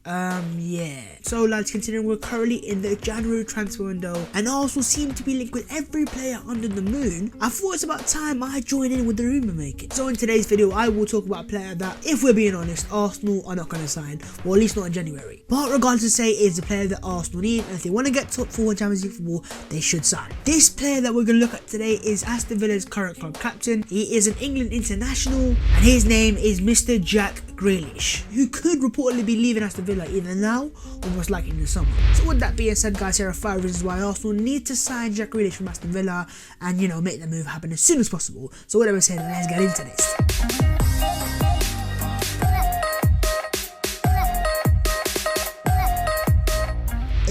Yeah. So lads, considering we're currently in the January transfer window and Arsenal seem to be linked with every player under the moon, I thought it's about time I join in with the rumour making. So in today's video, I will talk about a player that, if we're being honest, Arsenal are not going to sign, or at least not in January. But regardless to say, is a player that Arsenal need, and if they want to get top 4 in Champions League football, they should sign. This player that we're going to look at today is Aston Villa's current club captain. He is an England international, and his name is Mr. Jack Grealish, who could reportedly be leaving Aston Villa either now or most likely in the summer. So with that being said, guys, here are 5 reasons why Arsenal need to sign Jack Grealish from Aston Villa and, make the move happen as soon as possible. So whatever said, let's get into this.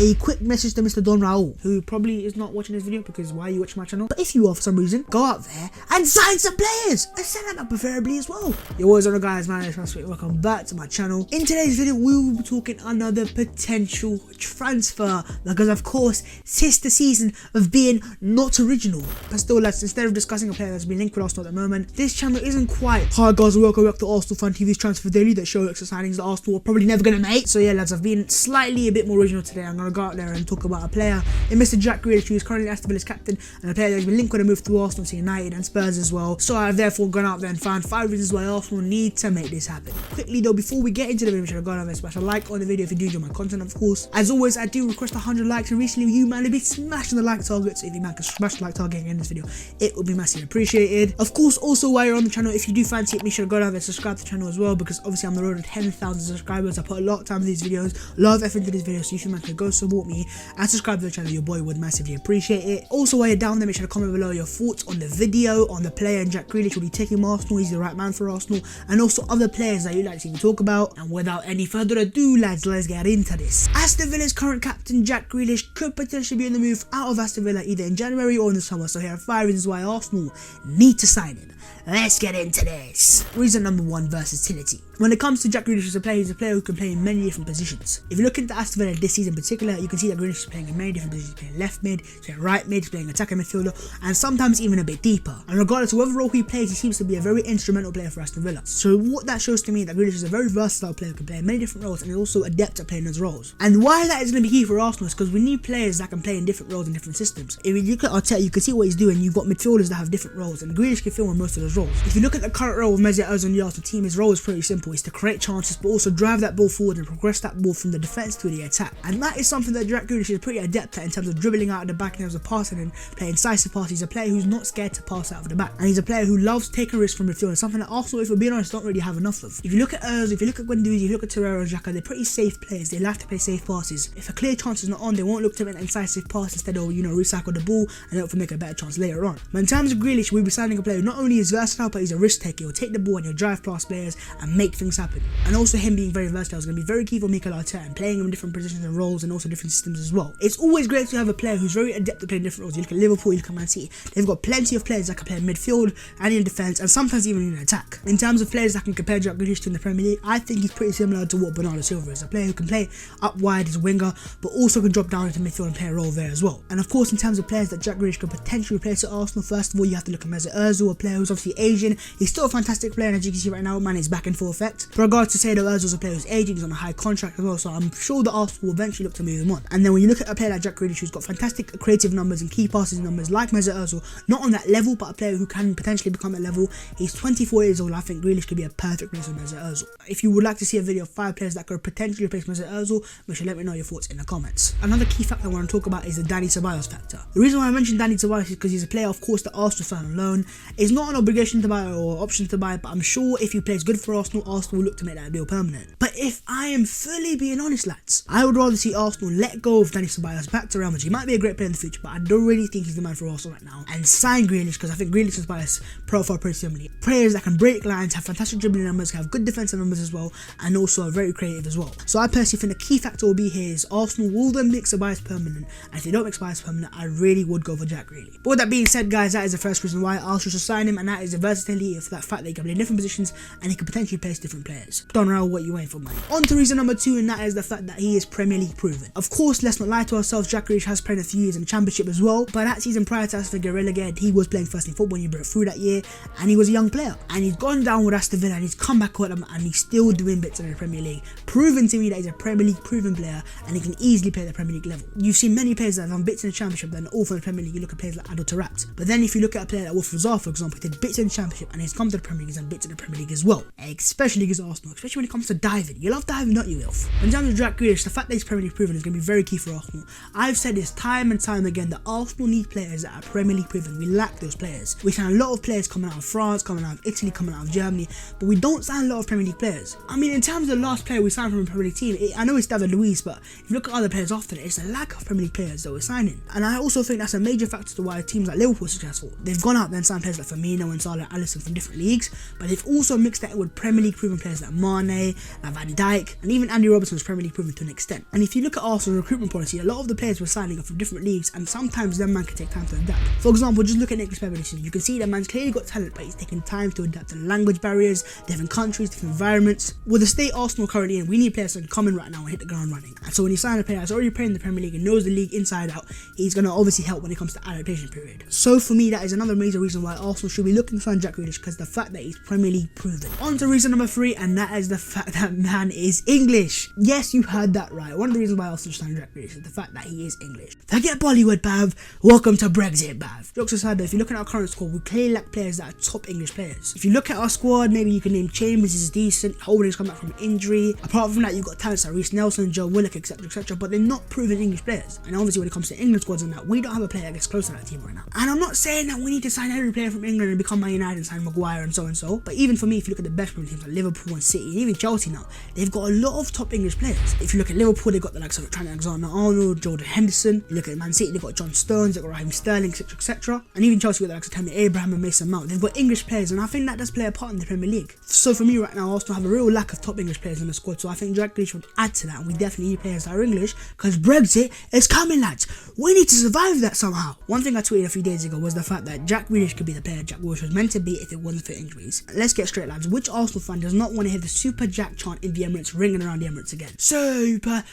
A quick message to Mr. Don Raul, who probably is not watching this video because why are you watching my channel? But if you are for some reason, go out there and sign some players and send them up preferably as well. Yo, what is on, guys? My name is Mesut. Welcome back to my channel. In today's video, we will be talking another potential transfer because, of course, it's the season of being not original. But still, lads, instead of discussing a player that's been linked with Arsenal at the moment, this channel isn't quite. Hi guys, welcome back to Arsenal Fan TV's Transfer Daily that show extra signings that Arsenal are probably never gonna make. So yeah, lads, I've been slightly a bit more original today. I'm gonna go out there and talk about a player in Mr. Jack Grealish, who is currently Aston Villa's captain, and a player that has been linked with a move to Arsenal, to United and Spurs as well. So I've therefore gone out there and found 5 reasons why Arsenal need to make this happen. Quickly though, before we get into the video, make sure to go down there and smash a like on the video if you do enjoy my content, of course. As always, I do request 100 likes, and recently you man have been smashing the like target, so if you man can smash the like target in this video, it would be massively appreciated. Of course, also while you're on the channel, if you do fancy it, make sure to go down there and subscribe to the channel as well, because obviously I'm on the road to 10,000 subscribers. I put a lot of time into these videos, a lot of effort into these videos, so if you man can go support me and subscribe to the channel, your boy would massively appreciate it. Also, while you're down there, make sure to comment below your thoughts on the video, on the player and Jack Grealish will be taking Arsenal. He's the right man for Arsenal, and also other players that you'd like to see me talk about. And without any further ado, lads, let's get into this. Aston Villa's current captain Jack Grealish could potentially be on the move out of Aston Villa either in January or in the summer. So here are 5 reasons why Arsenal need to sign him. Let's get into this. Reason number 1, versatility. When it comes to Jack Grealish as a player, he's a player who can play in many different positions. If you look into Aston Villa this season in particular, you can see that Grealish is playing in many different positions. He's playing left mid, he's playing right mid, he's playing attacking midfielder, and sometimes even a bit deeper. And regardless of whatever role he plays, he seems to be a very instrumental player for Aston Villa. So what that shows to me that Grealish is a very versatile player who can play in many different roles and is also adept at playing those roles. And why that is going to be key for Arsenal is because we need players that can play in different roles and different systems. If you look at Arteta, you can see what he's doing. You've got midfielders that have different roles, and Grealish can fill in most of those roles. If you look at the current role of Mesut Ozil in the Arsenal team, his role is pretty simple. It's to create chances, but also drive that ball forward and progress that ball from the defense to the attack. And that is something that Jack Grealish is pretty adept at in terms of dribbling out of the back, in terms of passing and playing incisive passes. He's a player who's not scared to pass out of the back, and he's a player who loves taking risks from midfield, and something that Arsenal, if we're being honest, don't really have enough of. If you look at Ozil, if you look at Guendouzi, if you look at Torreira and Xhaka, they're pretty safe players. They like to play safe passes. If a clear chance is not on, they won't look to make an incisive pass. Instead of recycle the ball and hope to make a better chance later on. But in terms of Grealish, we'll be signing a player who not only is versatile, but he's a risk taker. He'll take the ball and he'll drive past players and make things happen. And also him being very versatile is going to be very key for Mikel Arteta, and playing him in different positions and roles and also different systems as well. It's always great to have a player who's very adept at playing different roles. You look at Liverpool, you look at Man City, they've got plenty of players that can play in midfield and in defence, and sometimes even in attack. In terms of players that can compare Jack Grealish to in the Premier League, I think he's pretty similar to what Bernardo Silva is. A player who can play up wide as a winger, but also can drop down into midfield and play a role there as well. And of course, in terms of players that Jack Grealish could potentially replace at Arsenal, first of all, you have to look at Mesut Ozil, a player who's obviously Asian. He's still a fantastic player, and as you can see right now, man, is back in full effect. But regards to say that Ozil's a player who's Asian, he's on a high contract as well, so I'm sure that Arsenal will eventually look to move him on. And then when you look at a player like Jack Grealish, who's got fantastic creative numbers and key passes numbers like Mesut Ozil, not on that level, but a player who can potentially become a level. He's 24 years old. I think Grealish could be a perfect place for Mesut Ozil. If you would like to see a video of 5 players that could potentially replace Mesut Ozil, make sure to let me know your thoughts in the comments. Another key factor I want to talk about is the Dani Ceballos factor. The reason why I mentioned Dani Ceballos is because he's a player, of course, that Arsenal signed on loan. It's not an obligation to buy or option to buy, but I'm sure if he plays good for Arsenal, Arsenal will look to make that deal permanent. But if I am fully being honest, lads, I would rather see Arsenal let go of Dani Ceballos back to Real Madrid. He might be a great player in the future, but I don't really think he's the man for Arsenal right now. And sign Grealish, because I think Grealish and Ceballos profile pretty similarly. Players that can break lines, have fantastic dribbling numbers, have good defensive numbers as well, and also are very creative as well. So I personally think the key factor will be here is Arsenal will then make Ceballos permanent, and if they don't make Ceballos permanent, I really would go for Jack Grealish. But with that being said, guys, that is the first reason why Arsenal should sign him, and that is is the versatility of that fact that he can play different positions and he can potentially place different players. Don't know what you waiting for, man. On to reason number 2, and that is the fact that he is Premier League proven. Of course, let's not lie to ourselves, Jack Grealish has played a few years in the Championship as well, but that season prior to Aston Villa relegated, he was playing first team football and he broke through that year, and he was a young player. And he's gone down with Aston Villa and he's come back with them and he's still doing bits in the Premier League, proving to me that he's a Premier League proven player and he can easily play at the Premier League level. You've seen many players that have done bits in the Championship that are all for the Premier League. You look at players like Adel Taarabt. But then if you look at a player like Wilfried Zaha, for example, he did bits in the Championship and he's come to the Premier League and bits in the Premier League as well, especially against Arsenal, especially when it comes to diving. You love diving, don't you, Wilf? In terms of Jack Grealish, the fact that he's Premier League proven is going to be very key for Arsenal. I've said this time and time again that Arsenal need players that are Premier League proven. We lack those players. We sign a lot of players coming out of France, coming out of Italy, coming out of Germany, but we don't sign a lot of Premier League players. I mean, in terms of the last player we signed from a Premier League team, I know it's David Luiz, but if you look at other players after that, it's a lack of Premier League players that we're signing. And I also think that's a major factor to why teams like Liverpool are successful. They've gone out there and signed players like Firmino and Salah and Alisson from different leagues, but they've also mixed that with Premier League proven players like Mane, like Van Dijk, and even Andy Robertson was Premier League proven to an extent. And if you look at Arsenal's recruitment policy, a lot of the players we're signing are from different leagues, and sometimes them man can take time to adapt. For example, just look at Nicolas Pepe this season. You can see that man's clearly got talent, but he's taking time to adapt to language barriers, different countries, different environments. With the state Arsenal currently in, we need players that can come in right now and hit the ground running. And so when you sign a player that's already playing in the Premier League and knows the league inside out, he's going to obviously help when it comes to adaptation period. So for me, that is another major reason why Arsenal should be looking to sign Jack Grealish, because the fact that he's Premier League proven. On to reason number 3, and that is the fact that man is English. Yes, you heard that right. One of the reasons why Arsenal signed Jack Grealish is the fact that he is English. Forget Bollywood, Bav. Welcome to Brexit, Bav. Jokes aside, though, if you look at our current squad, we clearly lack players that are top English players. If you look at our squad, maybe you can name Chambers is decent, Holding's come back from injury. Apart from that, you've got talents like Reece Nelson, Joe Willock, etc., but they're not proven English players. And obviously, when it comes to England squads and that, we don't have a player that gets close to that team right now. And I'm not saying that we need to sign every player from England and become Man United and sign Maguire and so and so. But even for me, if you look at the best Premier teams like Liverpool and City, and even Chelsea now, they've got a lot of top English players. If you look at Liverpool, they've got the likes of Trent Alexander-Arnold, Jordan Henderson. You look at Man City, they've got John Stones, they've got Raheem Sterling, etc., and even Chelsea with the likes of Tammy Abraham and Mason Mount. They've got English players, and I think that does play a part in the Premier League. So for me right now, Arsenal have a real lack of top English players in the squad, so I think Jack Grealish would add to that, and we definitely need players that are English, because Brexit is coming, lads. We need to survive that somehow. One thing I tweeted a few days ago was the fact that Jack Grealish could be the player Jack Grealish was meant to be if it wasn't for injuries. Let's get straight, lads. Which Arsenal fan does not want to hear the Super Jack chant in the Emirates ringing around the Emirates again? Super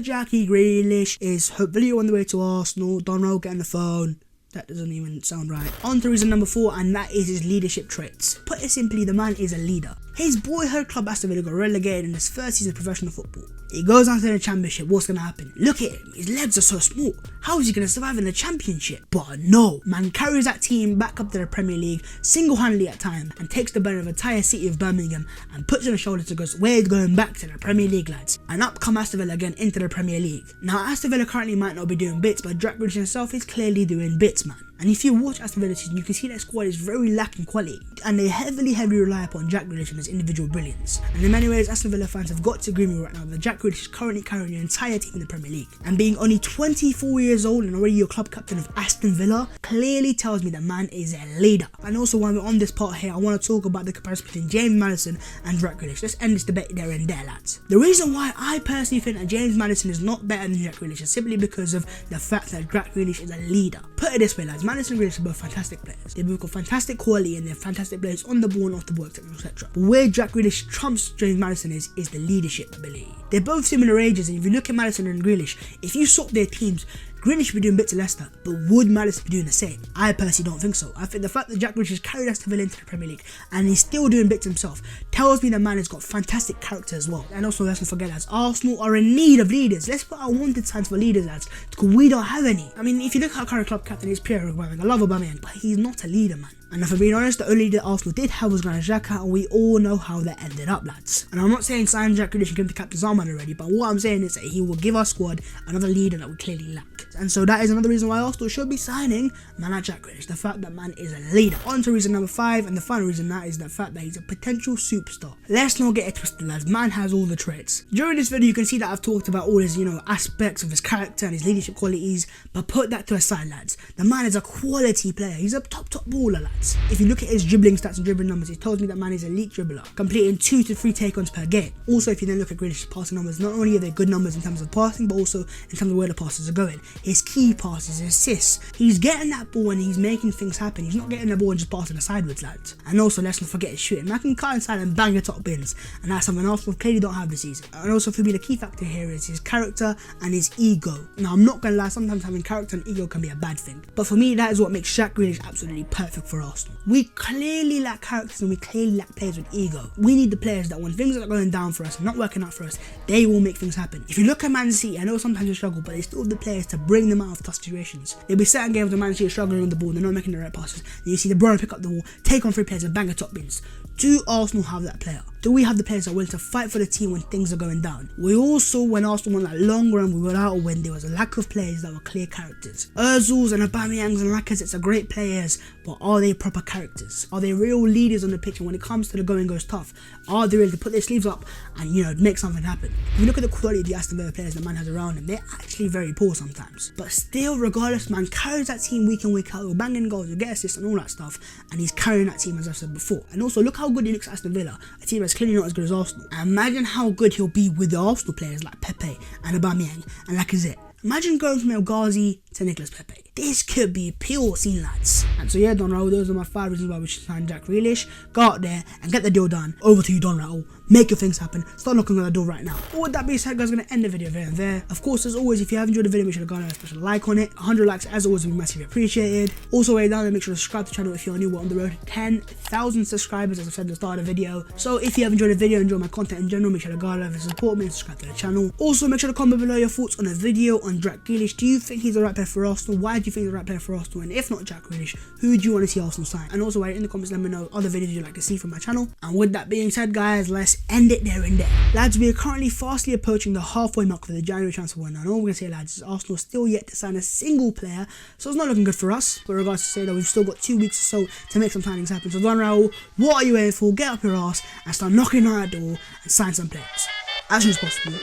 Jackie Grealish is hopefully on the way to Arsenal. Donald, get on the phone. That doesn't even sound right. On to reason number 4, and that is his leadership traits. Put it simply, the man is a leader. His boyhood club Aston Villa got relegated in his first season of professional football. He goes on to the Championship. What's going to happen? Look at him. His legs are so small. How is he going to survive in the Championship? But no. Man carries that team back up to the Premier League single-handedly at times and takes the burden of the entire city of Birmingham and puts it on his shoulders and goes, we're going back to the Premier League, lads. And up come Aston Villa again into the Premier League. Now, Aston Villa currently might not be doing bits, but Jack Grealish himself is clearly doing bits, man. And if you watch Aston Villa season, you can see that squad is very lacking quality, and they heavily rely upon Jack Grealish and his individual brilliance. And in many ways, Aston Villa fans have got to agree with me right now that Jack Grealish is currently carrying the entire team in the Premier League. And being only 24 years old and already your club captain of Aston Villa clearly tells me that man is a leader. And also, while we're on this part here, I want to talk about the comparison between James Maddison and Jack Grealish. Let's end this debate there and there, lads. The reason why I personally think that James Maddison is not better than Jack Grealish is simply because of the fact that Jack Grealish is a leader. Put it this way, lads, Maddison and Grealish are both fantastic players. They've both got fantastic quality and they're fantastic players on the ball and off the ball, etc. But where Jack Grealish trumps James Maddison is the leadership ability. They're both similar ages, and if you look at Maddison and Grealish, if you swap their teams, Grealish would be doing bits of Leicester, but would Maddison be doing the same? I personally don't think so. I think the fact that Jack Grealish has carried Aston Villa into the Premier League and he's still doing bits himself tells me that man has got fantastic character as well. And also, let's not forget, lads, Arsenal are in need of leaders. Let's put our wanted signs for leaders, lads, because we don't have any. I mean, if you look at our current club captain, is Pierre Aubameyang. I love Aubameyang, but he's not a leader, man. And if I'm being honest, the only leader Arsenal did have was Granit Xhaka, and we all know how that ended up, lads. And I'm not saying sign Jack Grealish and give him the captain's armband already, but what I'm saying is that he will give our squad another leader that we clearly lack. And so that is another reason why Arsenal should be signing man like Jack Grealish, the fact that man is a leader. On to reason number 5, and the final reason that is the fact that he's a potential superstar. Let's not get it twisted, lads, man has all the traits. During this video you can see that I've talked about all his, aspects of his character and his leadership qualities, but put that to a side, lads. The man is a quality player, he's a top baller, lads. If you look at his dribbling stats and dribbling numbers, it tells me that man is an elite dribbler, completing 2 to 3 take-ons per game. Also, if you then look at Grealish's passing numbers, not only are they good numbers in terms of passing, but also in terms of where the passes are going. his key passes, his assists. He's getting that ball and he's making things happen. He's not getting the ball and just passing it sideways, lads. And also, let's not forget his shooting. Man can cut inside and bang your top bins, and that's something Arsenal clearly don't have this season. And also, for me, the key factor here is his character and his ego. Now, I'm not gonna lie, sometimes having character and ego can be a bad thing, but for me, that is what makes Jack Grealish absolutely perfect for Arsenal. We clearly lack characters and we clearly lack players with ego. We need the players that when things are going down for us and not working out for us, they will make things happen. If you look at Man City, I know sometimes they struggle, but they still have the players to bring them out of tough situations. There'll be certain games where Man City are struggling on the ball, they're not making the right passes, and you see De Bruyne pick up the ball, take on 3 players and bang a top bins. Do Arsenal have that player? Do we have the players that are willing to fight for the team when things are going down? We also, when Arsenal won that long run, we were out a win, there was a lack of players that were clear characters. Ozils and Aubameyangs and Lacazette's are great players, but are they proper characters? Are they real leaders on the pitch? And when it comes to the going goes tough, are they ready to put their sleeves up and, you know, make something happen? If you look at the quality of the Aston Villa players that man has around him, they're actually very poor sometimes. But still, regardless, man carries that team week in, week out. He'll bang in goals, he'll get assists and all that stuff, and he's carrying that team, as I've said before. And also, look how good he looks at Aston Villa, a team that's clearly not as good as Arsenal. And imagine how good he'll be with the Arsenal players like Pepe and Aubameyang and Lacazette. Imagine going from El Ghazi to Nicolas Pepe. This could be pure scene, lads. And so yeah, Don Raul, those are my 5 reasons why we should sign Jack Grealish. Go out there and get the deal done. Over to you, Don Raul. Make your things happen. Start knocking on the door right now. But with that being said, guys, I'm going to end the video there and there. Of course, as always, if you have enjoyed the video, make sure to go and a special like on it. 100 likes, as always, would be massively appreciated. Also, way down there, make sure to subscribe to the channel if you're new. We're on the road to 10,000 subscribers, as I said at the start of the video. So if you have enjoyed the video, enjoy my content in general, make sure to go and support me and subscribe to the channel. Also, make sure to comment below your thoughts on the video on Jack Grealish. Do you think he's the right player for Arsenal? Why do you think he's the right player for Arsenal? And if not Jack Grealish, who do you want to see Arsenal sign? And also, write in the comments, let me know other videos you'd like to see from my channel. And with that being said, guys, let's end it there and there. Lads, we are currently fastly approaching the halfway mark for the January transfer window. And all we're going to say, lads, is Arsenal still yet to sign a single player, so it's not looking good for us. But regards to say that we've still got 2 weeks or so to make some signings happen. So Don Raul, what are you waiting for? Get up your ass and start knocking on that door and sign some players as soon as possible.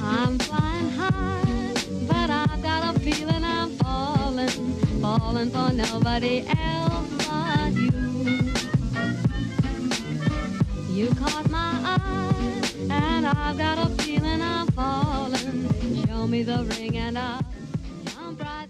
I'm flying high, but I've got a feeling I'm falling for nobody else but you. You caught my eye, and I've got a feeling I'm falling. Show me the ring and I'll jump right.